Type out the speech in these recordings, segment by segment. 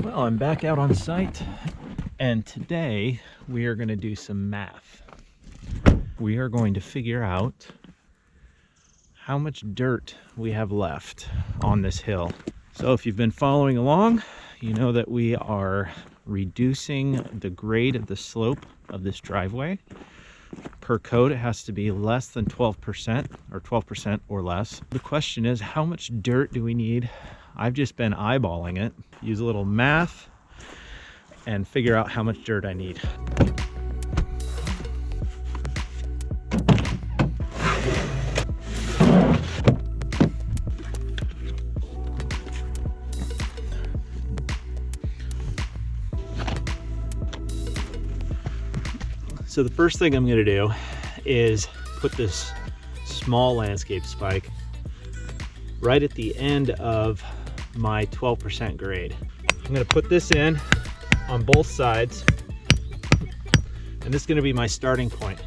Well, I'm back out on site, and today we are going to do some math. We are going to figure out how much dirt we have left on this hill. So if you've been following along, you know that we are reducing the grade of the slope of this driveway. Per code, it has to be less than 12% or 12% or less. The question is, how much dirt do we need? I've just been eyeballing it, use a little math, and figure out how much dirt I need. So the first thing I'm going to do is put this small landscape spike right at the end of my 12% grade. I'm going to put this in on both sides, and this is going to be my starting point.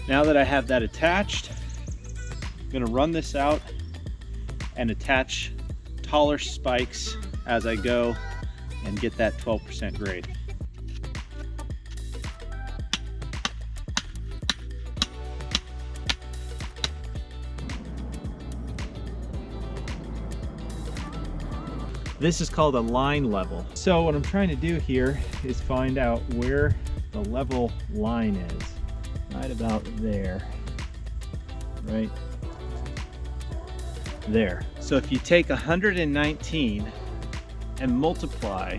Now that I have that attached, I'm going to run this out and attach taller spikes as I go and get that 12% grade. This is called a line level. So what I'm trying to do here is find out where the level line is. Right about there. Right there. So if you take 119 and multiply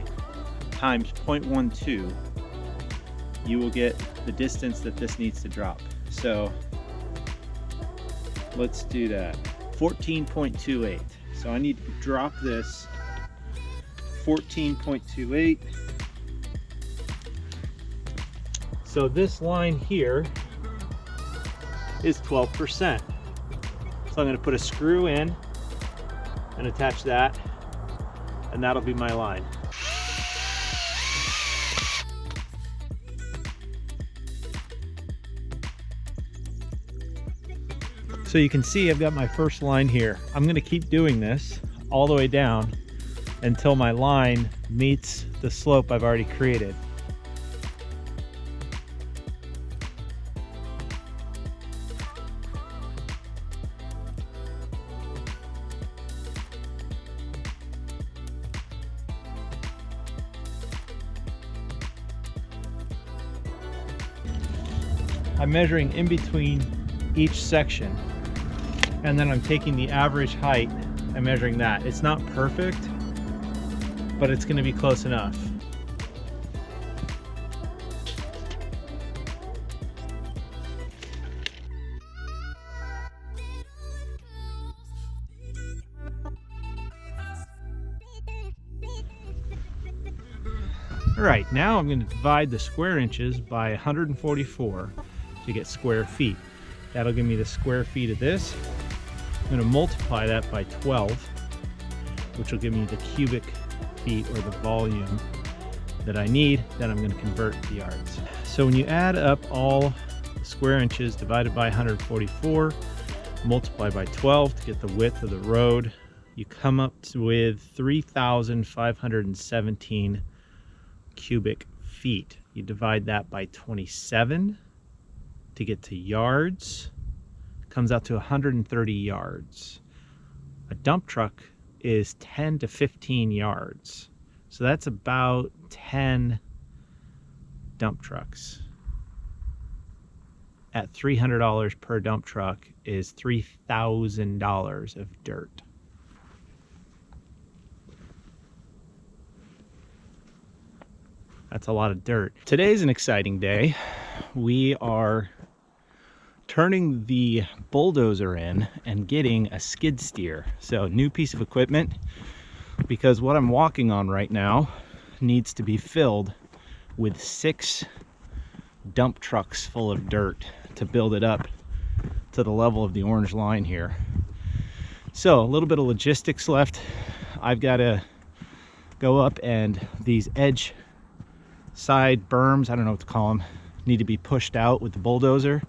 times 0.12, you will get the distance that this needs to drop. So let's do that. 14.28. So I need to drop this 14.28. So this line here is 12%. So I'm going to put a screw in and attach that, and that'll be my line. So you can see I've got my first line here. I'm going to keep doing this all the way down until my line meets the slope I've already created. I'm measuring in between each section, and then I'm taking the average height and measuring that. It's not perfect, but it's going to be close enough. All right, now I'm going to divide the square inches by 144 to get square feet. That'll give me the square feet of this. I'm going to multiply that by 12, which will give me the cubic feet or the volume that I need. Then I'm going to convert to yards. So when you add up all the square inches divided by 144, multiply by 12 to get the width of the road, you come up with 3,517 cubic feet. You divide that by 27 to get to yards. Comes out to 130 yards. A dump truck is 10 to 15 yards. So that's about 10 dump trucks. At $300 per dump truck is $3,000 of dirt. That's a lot of dirt. Today's an exciting day. We are turning the bulldozer in and getting a skid steer. So new piece of equipment, because what I'm walking on right now needs to be filled with 6 dump trucks full of dirt to build it up to the level of the orange line here. So a little bit of logistics left. I've got to go up, and these edge side berms, I don't know what to call them, need to be pushed out with the bulldozer.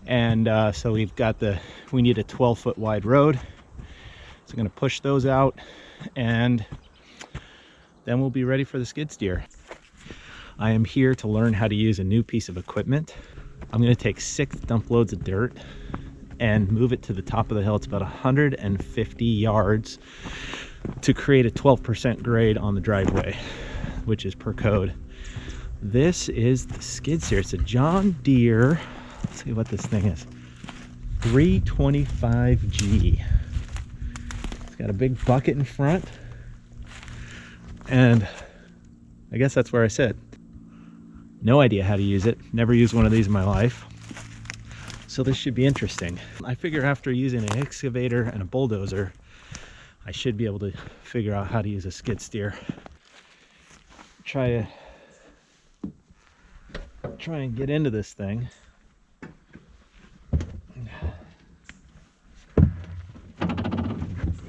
And so we need a 12-foot wide road, So I'm gonna push those out and then we'll be ready for the skid steer. I am here to learn how to use a new piece of equipment. I'm gonna take 6 dump loads of dirt and move it to the top of the hill. It's about 150 yards to create a 12% grade on the driveway, which is per code. This is the skid steer. It's a John Deere, let's see what this thing is, 325G. It's got a big bucket in front, and I guess that's where I sit. No idea how to use it. Never used one of these in my life. So this should be interesting. I figure after using an excavator and a bulldozer, I should be able to figure out how to use a skid steer. Try and get into this thing.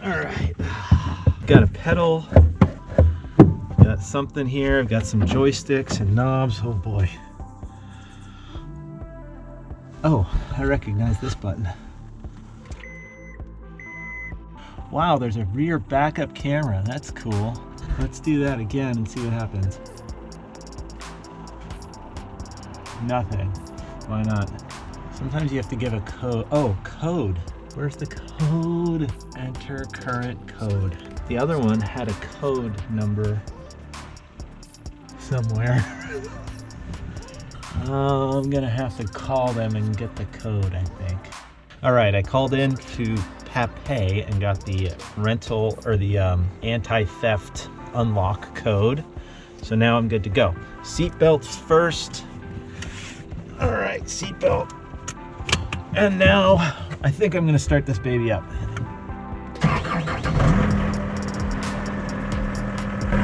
All right, got a pedal, got something here. I've got some joysticks and knobs. Oh boy. Oh, I recognize this button. Wow, there's a rear backup camera. That's cool. Let's do that again and see what happens. Nothing. Why not? Sometimes you have to give a code. Oh, code. Where's the code? Enter current code. The other one had a code number somewhere. I'm gonna have to call them and get the code, I think. All right, I called in to Papay and got the rental or the anti-theft unlock code. So now I'm good to go. Seatbelts first. All right, seatbelt. And now I think I'm gonna start this baby up. I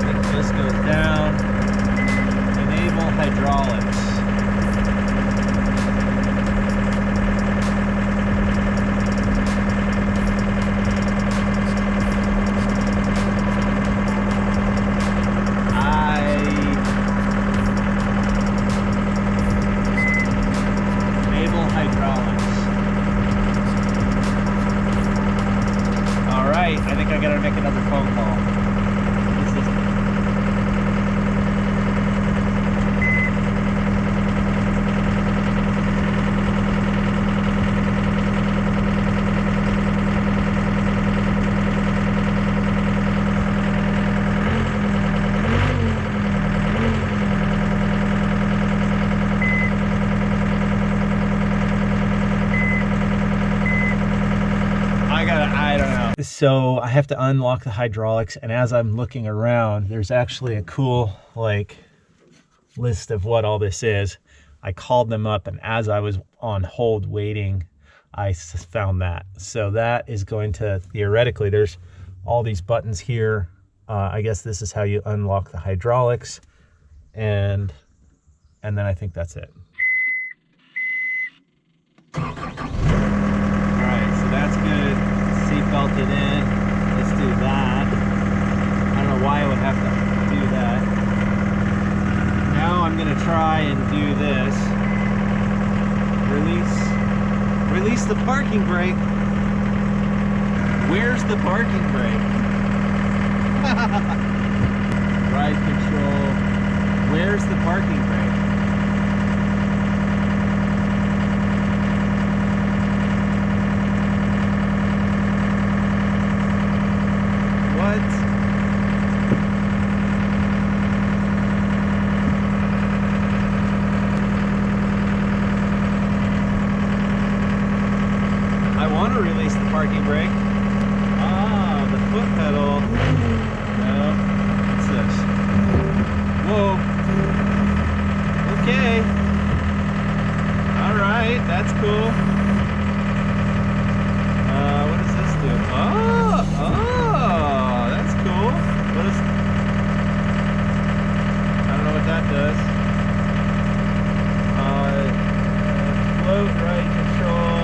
think this goes down. Enable hydraulics. I think I gotta make another phone call. I don't know. So I have to unlock the hydraulics, and as I'm looking around, there's actually a cool list of what all this is. I called them up, and as I was on hold waiting, I found that. So that is going to, theoretically, there's all these buttons here. I guess this is how you unlock the hydraulics, and then I think that's it. All right, so that's good. Seatbelted in. Let's do that. I don't know why I would have to do that. Now I'm gonna try and do this. Release the parking brake. Where's the parking brake? Ride control. Where's the parking brake? Release the parking brake. Ah, the foot pedal. No, what's this? Whoa. Okay. All right, that's cool. What does this do? Oh, that's cool. I don't know what that does. Float right control.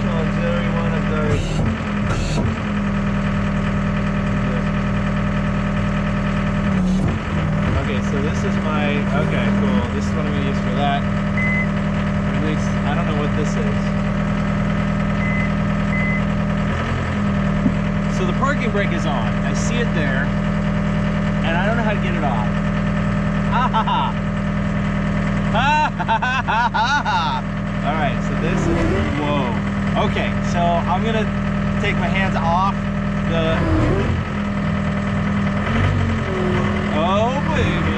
Auxiliary one of those. Okay, so this is my, okay, cool. This is what I'm gonna use for that. Release parking brake is on. I see it there, and I don't know how to get it off. Ha ha ha! Ha ha ha ha ha! All right, so this is, whoa. Okay, so I'm gonna take my hands off the, oh baby.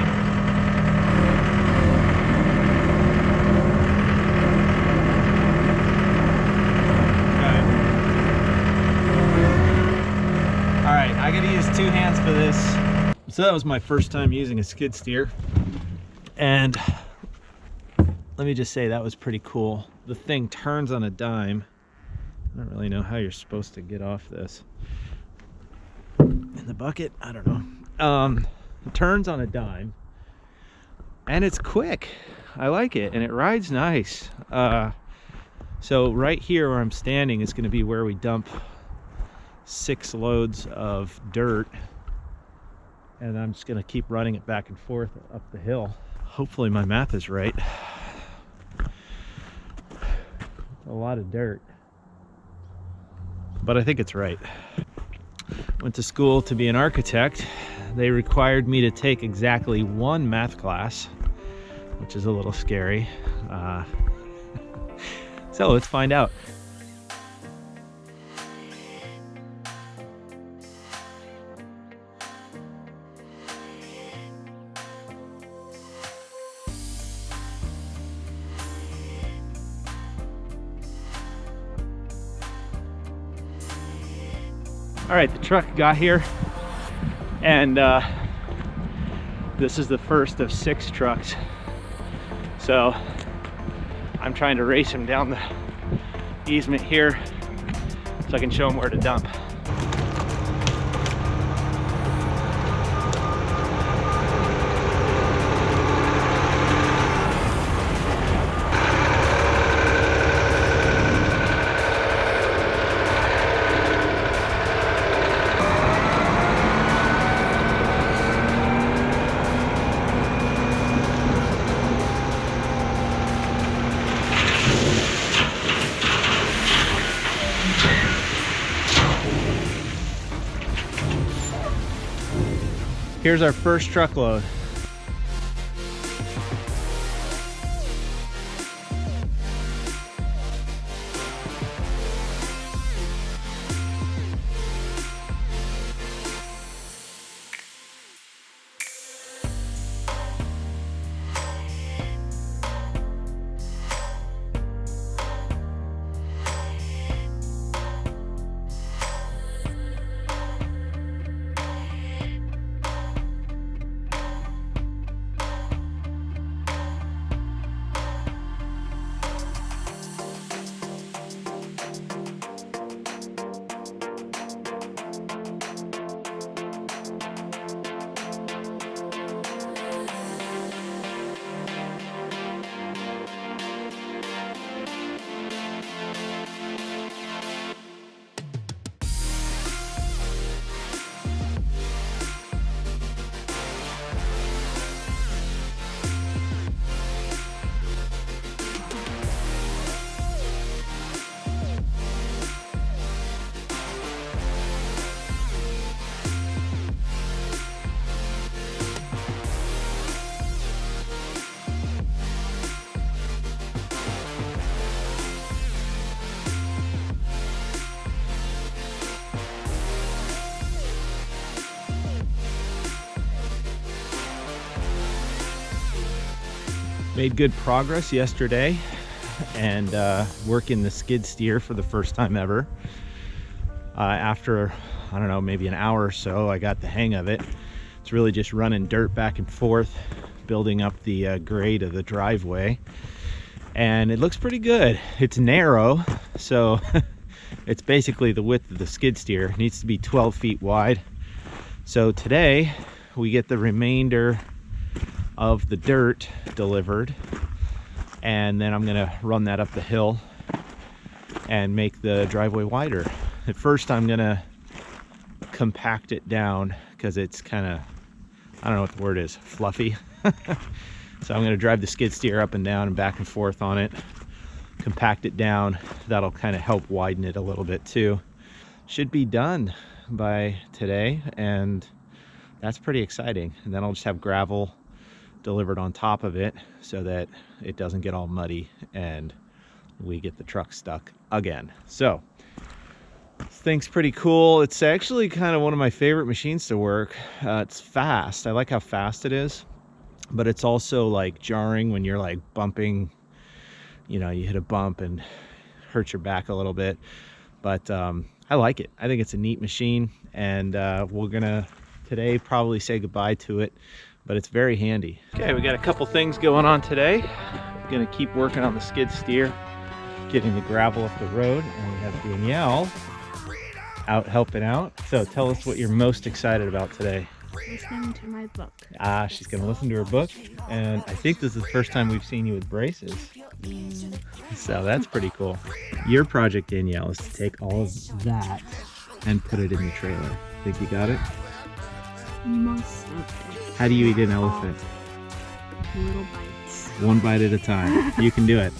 I gotta use two hands for this. So that was my first time using a skid steer, and let me just say that was pretty cool. The thing turns on a dime. I don't really know how you're supposed to get off this. In the bucket? I don't know. It turns on a dime, and it's quick. I like it, and it rides nice. So right here where I'm standing is gonna be where we dump 6 loads of dirt, and I'm just gonna keep running it back and forth up the hill. Hopefully my math is right. A lot of dirt, but I think it's right. Went to school to be an architect. They required me to take exactly 1 math class, which is a little scary. So let's find out. All right, the truck got here, and this is the first of 6 trucks. So I'm trying to race him down the easement here so I can show him where to dump. Here's our first truckload. Made good progress yesterday, and working the skid steer for the first time ever. After, I don't know, maybe an hour or so, I got the hang of it. It's really just running dirt back and forth, building up the grade of the driveway, and it looks pretty good. It's narrow, so it's basically the width of the skid steer. It needs to be 12 feet wide. So today we get the remainder of the dirt delivered, and then I'm gonna run that up the hill and make the driveway wider. At first I'm gonna compact it down because it's kind of, I don't know what the word is, fluffy. So I'm gonna drive the skid steer up and down and back and forth on it, compact it down. That'll kind of help widen it a little bit too. Should be done. by today, and that's pretty exciting. And then I'll just have gravel delivered on top of it so that it doesn't get all muddy and we get the truck stuck again. So this thing's pretty cool. It's actually kind of one of my favorite machines to work. It's fast. I like how fast it is, but it's also like jarring when you're like bumping, you know, you hit a bump and hurt your back a little bit. But I like it. I think it's a neat machine, and we're gonna today probably say goodbye to it, but it's very handy. Okay, we got a couple things going on today. We're gonna keep working on the skid steer, getting the gravel up the road, and we have Danielle out helping out. So tell us what you're most excited about today. Listening to my book. She's gonna listen to her book, and I think this is the first time we've seen you with braces. So that's pretty cool. Your project, Danielle, is to take all of that and put it in the trailer. Think you got it? Most of it. How do you eat an elephant? Little bites. One bite at a time. You can do it.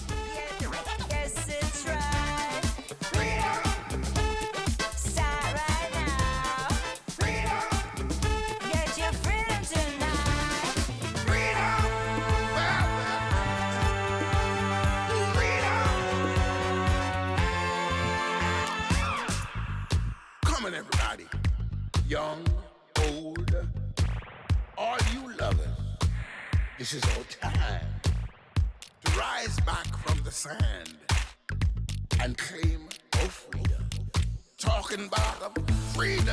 Everybody, young, old, all you lovers, this is our time to rise back from the sand and claim our freedom. Talking about freedom.